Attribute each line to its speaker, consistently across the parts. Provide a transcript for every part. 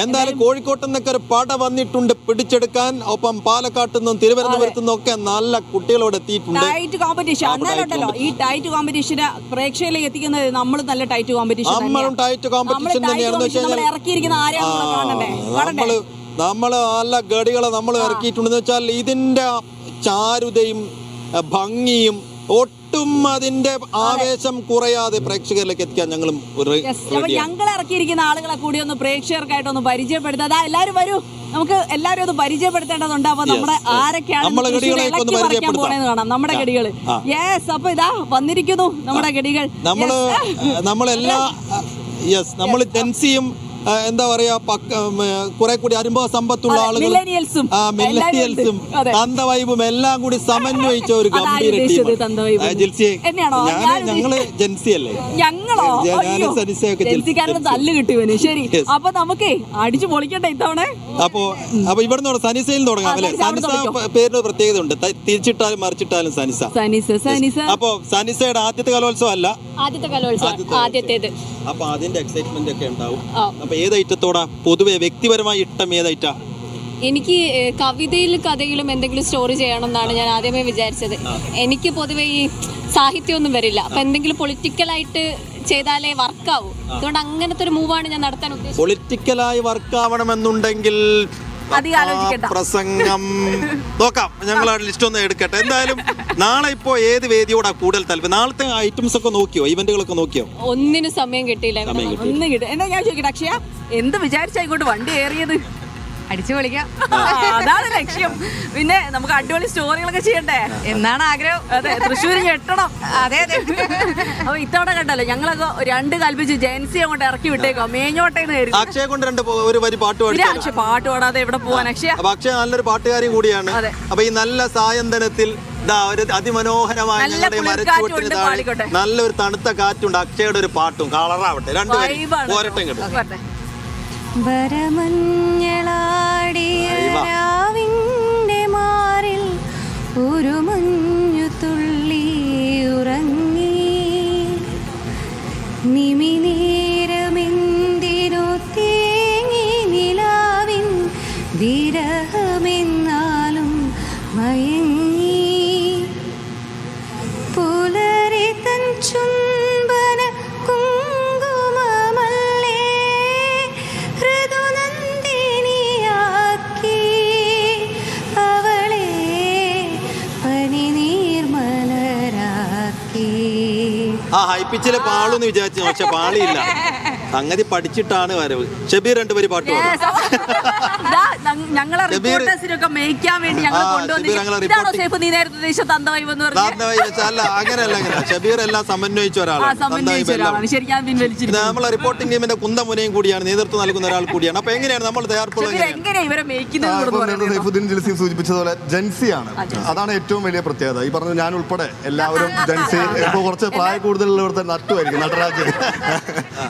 Speaker 1: എന്തായാലും കോഴിക്കോട്ട് നിന്നൊക്കെ ഒരു പട വന്നിട്ടുണ്ട് പിടിച്ചെടുക്കാൻ. ഒപ്പം പാലക്കാട്ട് നിന്നും തിരുവനന്തപുരത്തു നിന്നും ഒക്കെ നല്ല കുട്ടികളോട് എത്തിയിട്ടുണ്ട്.
Speaker 2: Tight competition. അന്നാലുണ്ടല്ലോ ഈ ടൈറ്റ് കോമ്പറ്റീഷന് പ്രേക്ഷകരിലേക്ക് എത്തിക്കുന്നത് നമ്മൾ നല്ല ടൈറ്റ് കോമ്പറ്റീഷൻ.
Speaker 1: നമ്മളും ടൈറ്റ് കോമ്പറ്റീഷൻ തന്നെയാണെന്ന്
Speaker 2: ഇറക്കിയിരിക്കുന്ന ആരെയാണ്
Speaker 1: നമ്മള് നല്ല ഗടികളെ നമ്മൾ ഇറക്കിയിട്ടുണ്ടെന്ന് വെച്ചാൽ ഇതിന്റെ ചാരുതയും ഭംഗിയും ഒട്ടും അതിന്റെ ആവേശം കുറയാതെ പ്രേക്ഷകരിലേക്ക് എത്തിക്കാൻ ഞങ്ങളും
Speaker 2: ഞങ്ങൾ ഇറക്കിയിരിക്കുന്ന ആളുകളെ കൂടി ഒന്ന് പ്രേക്ഷകർക്കായിട്ടൊന്ന് പരിചയപ്പെടുത്താം. എല്ലാവരും വരൂ, നമുക്ക് എല്ലാവരും ഒന്ന് പരിചയപ്പെടുത്തേണ്ടതുണ്ട്. അപ്പൊ നമ്മുടെ ആരൊക്കെയാണ് പോണെന്ന് കാണാം. നമ്മുടെ ഗടികള്. യെസ്, അപ്പൊ ഇതാ വന്നിരിക്കുന്നു നമ്മുടെ ഗടികൾ.
Speaker 1: നമ്മളെല്ലാ നമ്മൾ ജെൻസിയും എന്താ പറയാ കുറെ കൂടി അനുഭവ സമ്പത്തുള്ള ആളുകൾ, മില്ലേനിയൽസും തന്തവൈബും എല്ലാം കൂടി സമന്വയിച്ച ഒരു ഗംഭീര ഞങ്ങള് ജെൻസി അല്ലേ,
Speaker 2: തല്ല് കിട്ടുവന്. ശരി, അപ്പൊ നമുക്ക് അടിച്ചു പൊളിക്കട്ടെ ഇത്തവണ.
Speaker 1: അപ്പൊ ഇവിടുന്ന് സനിസയിൽ തുടങ്ങാം അല്ലെ. സനിസ പേരിന് പ്രത്യേകത ഉണ്ട്, തിരിച്ചിട്ടാലും മറിച്ചിട്ടാലും സനിസ. അപ്പൊ സനിസയുടെ ആദ്യത്തെ കലോത്സവം അല്ല,
Speaker 3: ആദ്യത്തേത്.
Speaker 1: അപ്പൊ അതിന്റെ എക്സൈറ്റ്മെന്റ് ഒക്കെ ഉണ്ടാവും. അപ്പൊ ഏത് ഐറ്റത്തോടാ പൊതുവെ വ്യക്തിപരമായി ഇഷ്ടം ഏതൈറ്റാ?
Speaker 3: എനിക്ക് കഥയിലും എന്തെങ്കിലും സ്റ്റോറി ചെയ്യണമെന്നാണ് ഞാൻ ആദ്യമേ വിചാരിച്ചത്. എനിക്ക് പൊതുവെ ഈ സാഹിത്യമൊന്നും വരില്ല. അപ്പൊ എന്തെങ്കിലും പൊളിറ്റിക്കലായിട്ട് ചെയ്താലേ വർക്കാവൂ. അതുകൊണ്ട് അങ്ങനത്തെ ഒരു മൂവാണ് ഞാൻ നടത്താൻ ഉദ്ദേശിച്ചത്.
Speaker 1: പൊളിറ്റിക്കലായി വർക്കാവണമെന്നുണ്ടെങ്കിൽ പ്രസംഗം നോക്കാം, ഞങ്ങൾ ലിസ്റ്റ് ഒന്ന് എടുക്കട്ടെ. എന്തായാലും നാളെ ഇപ്പോ ഏത് വേദിയോടാ കൂടുതൽ താല്പര്യം? നാളത്തെ ഐറ്റംസ് ഒക്കെ നോക്കിയോ, ഇവന്റുകളൊക്കെ നോക്കിയോ?
Speaker 3: ഒന്നിനും സമയം കിട്ടിയില്ല.
Speaker 2: ഒന്നും കിട്ടും. എന്നാ ഞാൻ ചോദിക്കട്ടെ അക്ഷയ, എന്ത് വിചാരിച്ചാ ഇങ്ങോട്ട് വണ്ടി ഏറിയത്?
Speaker 4: അടിച്ചു പൊളിക്കാം,
Speaker 2: അതാണ് ലക്ഷ്യം. പിന്നെ നമുക്ക് അടിപൊളി സ്റ്റോറികളൊക്കെ ചെയ്യണ്ടേ
Speaker 4: എന്നാണ് ആഗ്രഹം.
Speaker 2: അതെ, തൃശ്ശൂര് ഞെട്ടണം.
Speaker 4: അതെ അതെ.
Speaker 2: അപ്പൊ ഇത്തവണ കണ്ടല്ലോ ഞങ്ങളൊക്കെ രണ്ട് കൽപ്പിച്ച് ജെൻസി അങ്ങോട്ട് ഇറക്കി വിട്ടേക്കോ, മേഞ്ഞോട്ടേന്ന് കയറി.
Speaker 1: അക്ഷയെ കൊണ്ട് ഒരു വരി പാട്ട്
Speaker 2: പാട്ട് പാടാതെ എവിടെ പോവാൻ അക്ഷയ?
Speaker 1: അക്ഷയ നല്ലൊരു പാട്ടുകാരിയും കൂടിയാണ്. അപ്പൊ ഈ നല്ല സായന്തനത്തിൽ അതിമനോഹരമായ നല്ലൊരു തണുത്ത കാറ്റുണ്ട്. അക്ഷയുടെ ഒരു പാട്ടും കളറാവട്ടെ, രണ്ടുപേരും പോരട്ടെ ഇങ്ങോട്ട്.
Speaker 5: രാവിന്റെ മാറിൽ ഒരു മഞ്ഞു തുള്ളി ഉറങ്ങി, നിമിനേരമെന്തിനു തേങ്ങി നിലാവിൻ വിരഹമെന്നാലും മയങ്ങി, പുലരി തൻ ചുംബന കുങ്കുമമല്ലേ ഋതുനന്ദിനിയാക്കി അവളെ പനിനീർമലരാക്കി.
Speaker 1: ആ ഹൈപ്പിച്ചില് പാളൂന്ന് വിചാരിച്ചു, പക്ഷെ പാളിയില്ല. സംഗതി പഠിച്ചിട്ടാണ് വരവ്. ഷബീർ രണ്ടുപേര് പാട്ട് പാടും.
Speaker 2: ഞങ്ങളെ റിപ്പോർട്ടേഴ്സിനൊക്കെ മേയ്ക്കാൻ വേണ്ടി ഞങ്ങൾ
Speaker 1: അല്ല അങ്ങനെയല്ല, ഷബീർ എല്ലാം സമന്വയിച്ച ഒരാളാണ്. നമ്മളെ റിപ്പോർട്ടിംഗ് ടീമിന്റെ കുന്തമുനയും കൂടിയാണ്, നേതൃത്വം നൽകുന്ന ഒരാൾ കൂടിയാണ്. അപ്പൊ എങ്ങനെയാണ് നമ്മൾ തയ്യാറെടുപ്പുള്ളത്?
Speaker 6: സൂചിപ്പിച്ചതുപോലെ ജെൻസിയാണ്, അതാണ് ഏറ്റവും വലിയ പ്രത്യേകത. ഈ പറഞ്ഞ ഞാൻ ഉൾപ്പെടെ എല്ലാവരും ജെൻസി. ഇപ്പൊ കുറച്ച് പ്രായ കൂടുതലുള്ളവരുടെ നട്ടുമായിരിക്കും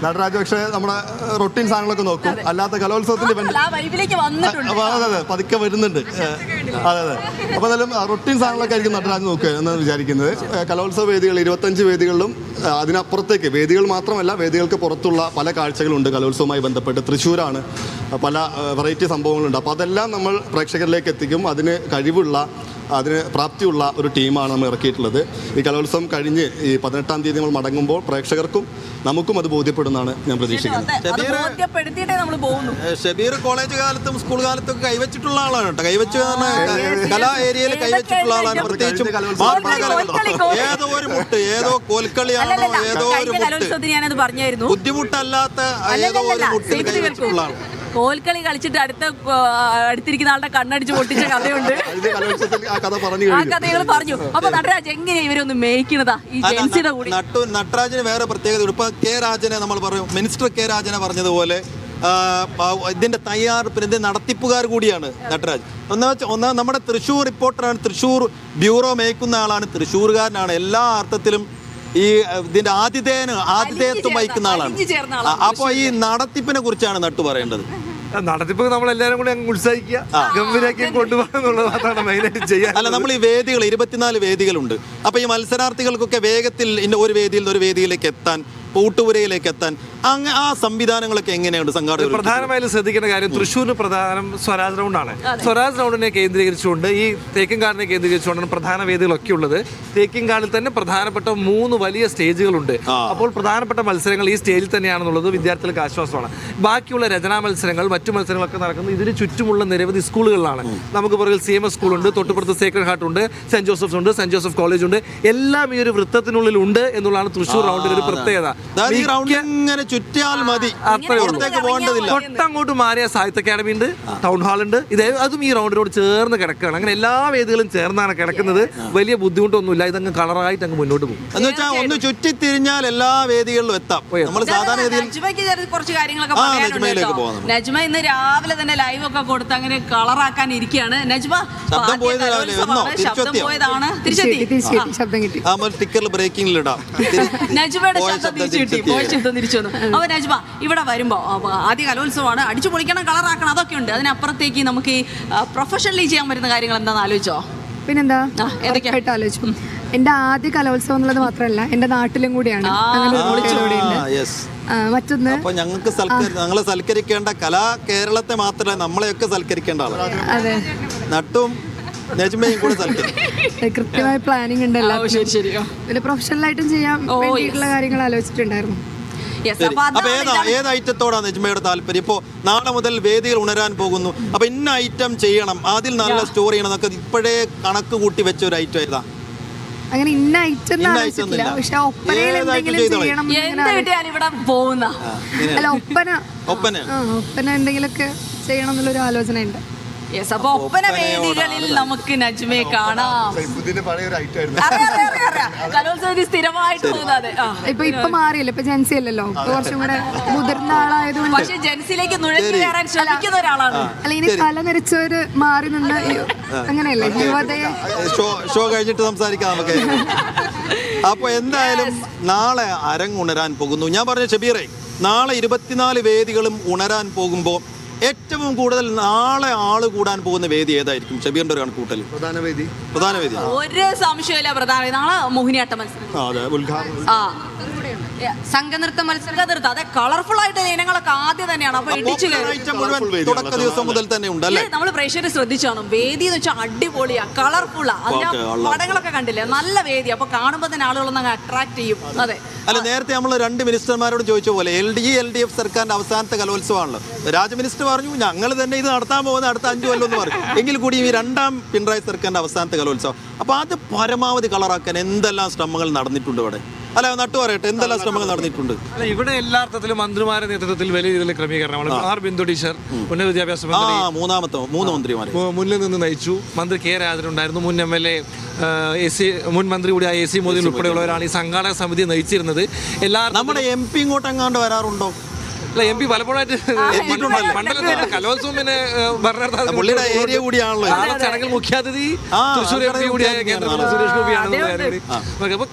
Speaker 6: നടരാജ് പക്ഷേ നമ്മുടെ റൊട്ടീൻ സാധനങ്ങളൊക്കെ നോക്കും. അല്ലാത്ത കലോത്സവത്തിന്റെ അതെ പതുക്കെ വരുന്നുണ്ട്. അതെ അതെ. അപ്പൊ എന്തായാലും റൊട്ടീൻ സാധനങ്ങളൊക്കെ ആയിരിക്കും നടരാജ് നോക്കുക എന്നാണ് വിചാരിക്കുന്നത്. കലോത്സവ വേദികൾ 25 വേദികളിലും അതിനപ്പുറത്തേക്ക് വേദികൾ മാത്രമല്ല, വേദികൾക്ക് പുറത്തുള്ള പല കാഴ്ചകളുണ്ട് കലോത്സവവുമായി ബന്ധപ്പെട്ട്. തൃശ്ശൂരാണ്, പല വെറൈറ്റി സംഭവങ്ങളുണ്ട്. അപ്പോൾ അതെല്ലാം നമ്മൾ പ്രേക്ഷകരിലേക്ക് എത്തിക്കും. അതിന് കഴിവുള്ള, അതിന് പ്രാപ്തിയുള്ള ഒരു ടീമാണ് നമ്മൾ ഇറക്കിയിട്ടുള്ളത്. ഈ കലോത്സവം കഴിഞ്ഞ് ഈ 18-ാം തീയതി നമ്മൾ മടങ്ങുമ്പോൾ പ്രേക്ഷകർക്കും നമുക്കും അത് ബോധ്യപ്പെടുന്നതാണ് ഞാൻ പ്രതീക്ഷിക്കുന്നത്.
Speaker 1: ഷബീർ കോളേജ് കാലത്തും സ്കൂൾ കാലത്തും ഒക്കെ കൈവച്ചിട്ടുള്ള ആളാണ് കേട്ടോ. കൈവച്ച് കലാ ഏരിയയിൽ കൈവച്ചിട്ടുള്ള ആളാണ്. പ്രത്യേകിച്ചും ഏതോ ഒരു മുട്ട്, ഏതോ കോൽക്കളിയാണോ ഏതോ ഒരു മുട്ട്, ബുദ്ധിമുട്ടല്ലാത്ത ഏതോ ഒരു മുട്ടിൽ കൈവച്ചിട്ടുള്ള ആളാണ്.
Speaker 2: കോൽക്കളി കളിച്ചിട്ട് അടുത്തിരിക്കുന്ന ആളുടെ കണ്ണടിച്ച് പൊട്ടിച്ച കഥയുണ്ട്. ആ കഥകൾ പറഞ്ഞു. അപ്പൊ നടരാജ് എങ്ങനെയാ ഇവരൊന്ന് മേയ്ക്കുന്നതാ ഈ ജെൻസിയുടെ കൂടി?
Speaker 1: നട്ടരാജിന് വേറെ പ്രത്യേകത. ഇപ്പൊ കെ രാജനെ നമ്മൾ പറയും, മിനിസ്റ്റർ കെ രാജനെ പറഞ്ഞതുപോലെ ഇതിന്റെ തയ്യാറെടുപ്പിന് ഇതിന്റെ നടത്തിപ്പുകാർ കൂടിയാണ് നട്ടരാജ്. ഒന്നാം നമ്മുടെ തൃശ്ശൂർ റിപ്പോർട്ടറാണ്, തൃശ്ശൂർ ബ്യൂറോ മേയ്ക്കുന്ന ആളാണ്, തൃശ്ശൂർകാരനാണ്. എല്ലാ അർത്ഥത്തിലും ഈ ഇതിന്റെ ആതിഥേയത്വം വഹിക്കുന്ന ആളാണ്. അപ്പൊ ഈ നടത്തിപ്പിനെ കുറിച്ചാണ് നട്ടു പറയേണ്ടത്.
Speaker 7: നടത്തിപ്പ് നമ്മളെല്ലാരും കൂടി അങ്ങ് ഉത്സാഹിക്കുക, ഗംഭീരാക്കി കൊണ്ടുപോകാന്നുള്ളതാണ് മെയിനായിട്ട് ചെയ്യാൻ.
Speaker 1: അല്ല, നമ്മൾ ഈ വേദികൾ 24 വേദികളുണ്ട്. അപ്പൊ ഈ മത്സരാർത്ഥികൾക്കൊക്കെ വേഗത്തിൽ ഒരു വേദിയിൽ നിന്ന് ഒരു വേദിയിലേക്ക് എത്താൻ, ഊട്ടുപുരയിലേക്ക് എത്താൻ ആ സംവിധാനങ്ങളൊക്കെ എങ്ങനെയുണ്ട് സംഘാടകർ?
Speaker 7: പ്രധാനമായും ശ്രദ്ധിക്കേണ്ട കാര്യം തൃശ്ശൂരിന് പ്രധാനം സ്വരാജ് റൗണ്ടാണ്. സ്വരാജ് റൗണ്ടിനെ കേന്ദ്രീകരിച്ചുകൊണ്ട് ഈ തേക്കിൻകാടിനെ കേന്ദ്രീകരിച്ചുകൊണ്ടാണ് പ്രധാന വേദികളൊക്കെ ഉള്ളത്. തേക്കിൻകാടിൽ തന്നെ പ്രധാനപ്പെട്ട 3 വലിയ സ്റ്റേജുകളുണ്ട്. അപ്പോൾ പ്രധാനപ്പെട്ട മത്സരങ്ങൾ ഈ സ്റ്റേജിൽ തന്നെയാണെന്നുള്ളത് വിദ്യാർത്ഥികൾക്ക് ആശ്വാസമാണ്. ബാക്കിയുള്ള രചനാ മത്സരങ്ങൾ മറ്റു മത്സരങ്ങളൊക്കെ നടക്കുന്നത് ഇതിന് ചുറ്റുമുള്ള നിരവധി സ്കൂളുകളിലാണ്. നമുക്ക് പുറകിൽ CMS സ്കൂളുണ്ട്, തൊട്ടുപുറത്ത് സേക്രഡ് ഹാർട്ട് ഉണ്ട്, സെന്റ് ജോസഫ്സ് ഉണ്ട്, സെന്റ് ജോസഫ് കോളേജ് ഉണ്ട്. എല്ലാം ഈ ഒരു വൃത്തത്തിനുള്ളിൽ ഉണ്ട് എന്നുള്ളതാണ് തൃശ്ശൂർ റൗണ്ടിന്റെ ഒരു പ്രത്യേകത.
Speaker 1: ചുറ്റിയാൽ മതി,
Speaker 7: തൊട്ടങ്ങോട്ട് മാറിയ സാഹിത്യ അക്കാദമി ഉണ്ട്, ടൗൺ ഹാൾ ഉണ്ട്. അതും ഈ റൗണ്ടിനോട് ചേർന്ന് കിടക്കുകയാണ്. അങ്ങനെ എല്ലാ വേദികളും ചേർന്നാണ് കിടക്കുന്നത്. വലിയ ബുദ്ധിമുട്ടൊന്നുമില്ല. ഇതങ്ങ് കളറായിട്ട് അങ്ങ് മുന്നോട്ട് പോകും.
Speaker 1: എന്ന് വെച്ചാൽ ഒന്ന് ചുറ്റിത്തിരിഞ്ഞാൽ എല്ലാ വേദികളിലും എത്താം. നമ്മൾ സാധാരണ
Speaker 2: കുറച്ച് കാര്യങ്ങളൊക്കെ പറയാനുണ്ട്. നജ്മ ഇന്ന് രാവിലെ തന്നെ ലൈവ് ഒക്കെ കൊടുത്ത് അങ്ങനെ കളറാക്കാൻ ഇരിക്കുകയാണ്. നജ്മ
Speaker 1: ശബ്ദം പോയതാണ്, സ്റ്റിക്കറിൽ ബ്രേക്കിംഗിലിടാം.
Speaker 2: നജ്മയുടെ ശബ്ദം തിരിച്ചു വന്നു. അപ്പൊ നജ്മ ഇവിടെ വരുമ്പോ ആദ്യ കലോത്സവമാണ്, അടിച്ചു പൊളിക്കണം, കളറാക്കണം, അതൊക്കെ ഉണ്ട്. അതിനപ്പുറത്തേക്ക് നമുക്ക് ഈ പ്രൊഫഷണലി ചെയ്യാൻ പറ്റുന്ന കാര്യങ്ങൾ എന്താണെന്ന് ആലോചിച്ചോ?
Speaker 8: പിന്നെന്താ, ആലോചിച്ചു. എന്റെ ആദ്യ കലോത്സവം എന്നുള്ളത് മാത്രമല്ല എന്റെ നാട്ടിലും കൂടിയാണ്. മറ്റൊന്ന്
Speaker 1: ഞങ്ങളെ സൽക്കരിക്കേണ്ട കലാ കേരളത്തെ മാത്രമല്ല നമ്മളെയൊക്കെ സൽക്കരിക്കേണ്ട ആളാണ്.
Speaker 8: അതെ,
Speaker 1: നട്ടും നജ്മയും കൂടെ സൽക്കരിക്കും.
Speaker 8: കൃത്യമായ പ്ലാനിങ് ഉണ്ട്. പിന്നെ പ്രൊഫഷണലായിട്ടും ചെയ്യാൻ വേണ്ടിയിട്ടുള്ള കാര്യങ്ങൾ ആലോചിച്ചിട്ടുണ്ടായിരുന്നു.
Speaker 1: അപ്പൊ ഏത് ഐറ്റത്തോടാ നജ്മയുടെ താല്പര്യം? ഇപ്പോ നാളെ മുതൽ വേദികൾ ഉണരാൻ പോകുന്നു, അപ്പൊ ഇന്ന ഐറ്റം ചെയ്യണം, അതിൽ നല്ല സ്റ്റോറി ചെയ്യണം എന്നൊക്കെ ഇപ്പോഴേ കണക്ക് കൂട്ടി വെച്ച ഒരു ഐറ്റം ഏതാ?
Speaker 8: അങ്ങനെ ഇന്ന ഐറ്റം ആലോചിച്ചിട്ടില്ല. പക്ഷെ ഒപ്പനയിൽ എന്തെങ്കിലും ചെയ്യണം, ഒപ്പന എന്തെങ്കിലുമൊക്കെ ചെയ്യണം എന്നുള്ളൊരു ആലോചന ഉണ്ട്.
Speaker 2: അപ്പൊ ഒപ്പന വേദികളിൽ നമുക്ക് നജ്മയെ കാണാം. കലോത്സവത്തിൽ സ്ഥിരമായിട്ട് പോകുന്നത്
Speaker 8: ഇപ്പൊ മാറിയല്ലോ, ഇപ്പൊ ജെൻസി അല്ലല്ലോ, കുറച്ചും കൂടെ മുതിർന്ന ആളായതുകൊണ്ട്.
Speaker 2: പക്ഷെ ജെൻസിലേക്ക് നുഴഞ്ഞു കയറാൻ ശ്രമിക്കുന്ന ഒരാളാണ്.
Speaker 8: അല്ല, ഇനി തല നിരച്ചവര് മാറി നിന്ന് അങ്ങനെയല്ലേ യുവതയെ.
Speaker 1: ഷോ കഴിഞ്ഞിട്ട് സംസാരിക്കാം നമുക്ക്. അപ്പൊ എന്തായാലും നാളെ അരങ്ങുണരാൻ പോകുന്നു. ഞാൻ പറഞ്ഞ ഷബീറെ, നാളെ 24 വേദികളും ഉണരാൻ പോകുമ്പോ ഏറ്റവും കൂടുതൽ നാളെ ആള് കൂടാൻ പോകുന്ന വേദി ഏതായിരിക്കും? ഷബീറിന്റെ ഒരു കണക്കൂട്ടൽ. പ്രധാന വേദി
Speaker 2: ഒരു സംശയമില്ല. പ്രധാന വേദി നാളെ മോഹിനിയാട്ട മത്സരം, സംഘനൃത്ത മത്സരം, അതെ, കളർഫുൾ ആയിട്ട് ഇനങ്ങളൊക്കെ ആദ്യം തന്നെയാണ്. അപ്പൊ ഇടിച്ചു
Speaker 1: തുടക്ക ദിവസം മുതൽ തന്നെ ഉണ്ടല്ലേ?
Speaker 2: നമ്മൾ പ്രേക്ഷകരെ ശ്രദ്ധിച്ചാണ്, വേദി എന്ന് വെച്ചാൽ അടിപൊളിയാ, കളർഫുള്ളാ. അതിന്റെ പടങ്ങളൊക്കെ കണ്ടില്ലേ, നല്ല വേദി. അപ്പൊ കാണുമ്പോൾ തന്നെ ആളുകളൊന്നും അട്രാക്ട് ചെയ്യും. അതെ,
Speaker 1: അല്ല, നേരത്തെ നമ്മൾ 2 മിനിസ്റ്റർമാരോട് ചോദിച്ച പോലെ LDF സർക്കാരിന്റെ അവസാനത്തെ കലോത്സവമാണല്ലോ. രാജ മിനിസ്റ്റർ പറഞ്ഞു ഞങ്ങൾ തന്നെ ഇത് നടത്താൻ പോകുന്ന അടുത്ത 5 കൊല്ലം എന്ന് പറഞ്ഞു. എങ്കിൽ കൂടി ഈ 2ാം പിണറായി സർക്കാരിന്റെ അവസാനത്തെ കലോത്സവം. അപ്പൊ അത് പരമാവധി കളറാക്കാൻ എന്തെല്ലാം ശ്രമങ്ങൾ നടന്നിട്ടുണ്ട് ഇവിടെ? അല്ല, നട്ടു പറയട്ടെ, എന്തെല്ലാം ശ്രമങ്ങൾ നടന്നിട്ടുണ്ട്?
Speaker 7: അല്ല, ഇവിടെ എല്ലാ അർത്ഥത്തിലും മന്ത്രിമാരുടെ നേതൃത്വത്തിൽ വലിയ രീതിയിൽ ക്രമീകരണമാണ്. ആർ ബിന്ദു ടീച്ചർ ഉന്നത വിദ്യാഭ്യാസ മന്ത്രി,
Speaker 1: 3 മന്ത്രിമാർ മുന്നിൽ
Speaker 7: നിന്ന് നയിച്ചു. മന്ത്രി കെ രാജൻ ഉണ്ടായിരുന്നു, മുൻ MLA മുൻ മന്ത്രി കൂടിയായ AC മോദി ഉൾപ്പെടെയുള്ളവരാണ് ഈ സംഘാടക സമിതി നയിച്ചിരുന്നത്. നമ്മുടെ
Speaker 1: MP ഇങ്ങോട്ട് എങ്ങാണ്ട് വരാറുണ്ടോ?
Speaker 7: അല്ല, MP പലപ്പോഴായിട്ട് മണ്ഡലത്തിൽ കലോത്സവം പിന്നെ
Speaker 1: ഏരിയ കൂടിയാണല്ലോ.
Speaker 7: ചടങ്ങിൽ മുഖ്യാതിഥി തൃശ്ശൂർ MP കൂടിയായ കേന്ദ്രമന്ത്രി സുരേഷ് ഗോപിയാണ്. അപ്പൊ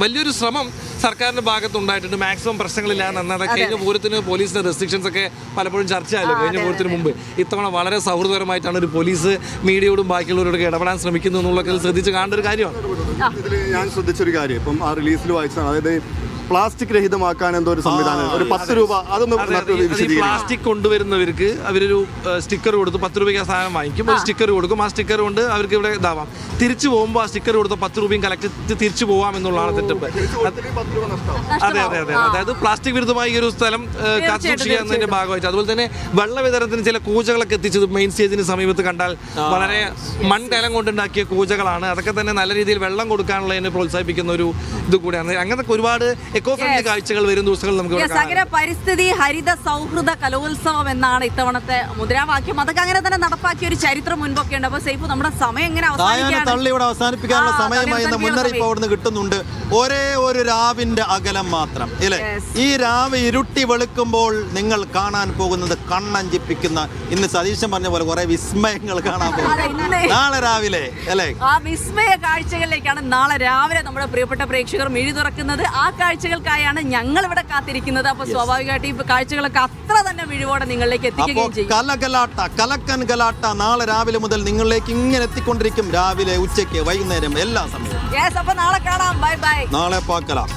Speaker 7: വലിയൊരു ശ്രമം സർക്കാരിന്റെ ഭാഗത്തുണ്ടായിട്ടുണ്ട്. മാക്സിമം പ്രശ്നങ്ങളില്ലാതെ നന്നായി. കഴിഞ്ഞ പൂരത്തിന് പോലീസിന്റെ റെസ്ട്രിക്ഷൻസ് ഒക്കെ പലപ്പോഴും ചർച്ചയായല്ലോ. കഴിഞ്ഞ പൂരത്തിന് മുമ്പ് ഇത്തവണ വളരെ സൗഹൃദപരമായിട്ടാണ് ഒരു പോലീസ് മീഡിയയോടും ബാക്കിയുള്ളവരോടൊക്കെ ഇടപെടാൻ ശ്രമിക്കുന്നു എന്നുള്ളതൊക്കെ ശ്രദ്ധിച്ച് കാണേണ്ട ഒരു കാര്യമാണ്.
Speaker 6: ഞാൻ ശ്രദ്ധിച്ചൊരു കാര്യം ഇപ്പം ആ റിലീസിൽ വായിച്ചതാണ്. അതായത് പ്ലാസ്റ്റിക് രഹിതമാക്കാൻ എന്തോ ഒരു സംവിധാനം, ഒരു 10 രൂപ, അതൊന്നും
Speaker 7: പ്ലാസ്റ്റിക് കൊണ്ടുവരുന്നവർക്ക് അവരൊരു സ്റ്റിക്കർ കൊടുത്ത് 10 രൂപയ്ക്ക് ആ സാധനം വാങ്ങിക്കും, ഒരു സ്റ്റിക്കർ കൊടുക്കും. ആ സ്റ്റിക്കർ കൊണ്ട് അവർക്ക് ഇവിടെ ഇതാവാം. തിരിച്ചു പോകുമ്പോൾ ആ സ്റ്റിക്കർ കൊടുത്ത 10 രൂപയും കളക്ട് തിരിച്ചു പോവാം എന്നുള്ളതാണ് സെറ്റപ്പ്. അതെ, അതായത് പ്ലാസ്റ്റിക് വിരുദ്ധമായി ഈ ഒരു സ്ഥലം കാത്തുസൂക്ഷിക്കുക എന്നതിന്റെ ഭാഗമായിട്ട്. അതുപോലെ തന്നെ വെള്ള വിതരണത്തിന് ചില കൂജകളൊക്കെ എത്തിച്ചത് മെയിൻ സ്റ്റേജിന് സമീപത്ത് കണ്ടാൽ വളരെ മൺകലം കൊണ്ടുണ്ടാക്കിയ കൂജകളാണ്. അതൊക്കെ തന്നെ നല്ല രീതിയിൽ വെള്ളം കൊടുക്കാനുള്ളതിനെ പ്രോത്സാഹിപ്പിക്കുന്ന ഒരു ഇത് കൂടിയാണ്. അങ്ങനത്തെ ഒരുപാട് എക്കോ ഫ്രണ്ട്ലി കാഴ്ചകൾ വരും ദിവസങ്ങളിൽ നമുക്ക്.
Speaker 2: പരിസ്ഥിതി ഹരിത സൗഹൃദ കലോത്സവം എന്നാണ് ഇത്തവണത്തെ മുദ്രാവാക്യം. അതൊക്കെ അങ്ങനെ തന്നെ നടപ്പാക്കിയ ഒരു ചരിത്രം മുൻപൊക്കെ ഉണ്ട്. അപ്പൊ സേഫ്, നമ്മുടെ സമയം എങ്ങനെ
Speaker 1: അവസാനിപ്പിക്കാനുള്ള സമയമായി എന്ന മുന്നറിയിപ്പ് അവിടുന്ന് കിട്ടുന്നുണ്ട്. ഒരേ ഒരു രാവിന്റെ അകലം മാത്രം അല്ലേ? ഈ രാവ് ഇരുട്ടി വെളുക്കുമ്പോൾ നിങ്ങൾ കാണാൻ പോകുന്നത് കണ്ണഞ്ചിപ്പിക്കുന്ന, ഇന്ന് സതീശൻ പറഞ്ഞ പോലെ കുറെ വിസ്മയങ്ങൾ കാണാൻ പോകുന്നത് നാളെ രാവിലെ അല്ലേ?
Speaker 2: ആ വിസ്മയ കാഴ്ചകളിലേക്കാണ് നാളെ രാവിലെ നമ്മുടെ പ്രിയപ്പെട്ട പ്രേക്ഷകർ മിഴി തുറക്കുന്നത്. ആ കാഴ്ചകൾക്കായാണ് ഞങ്ങൾ ഇവിടെ കാത്തിരിക്കുന്നത്. അപ്പൊ സ്വാഭാവികമായിട്ട് ഈ കാഴ്ചകളൊക്കെ അത്ര തന്നെ മിഴിവോടെ നിങ്ങളിലേക്ക് എത്തിക്കുകയും ചെയ്യും.
Speaker 1: കലക്കൻ ഗലാട്ട നാളെ രാവിലെ മുതൽ നിങ്ങളിലേക്ക് ഇങ്ങനെ എത്തിക്കൊണ്ടിരിക്കും. രാവിലെ, ഉച്ചയ്ക്ക്, വൈകുന്നേരം എല്ലാ സമയവും.
Speaker 2: അപ്പൊ നാളെ കാണാം. Bye bye.
Speaker 1: നാളെ പാക്കലാം.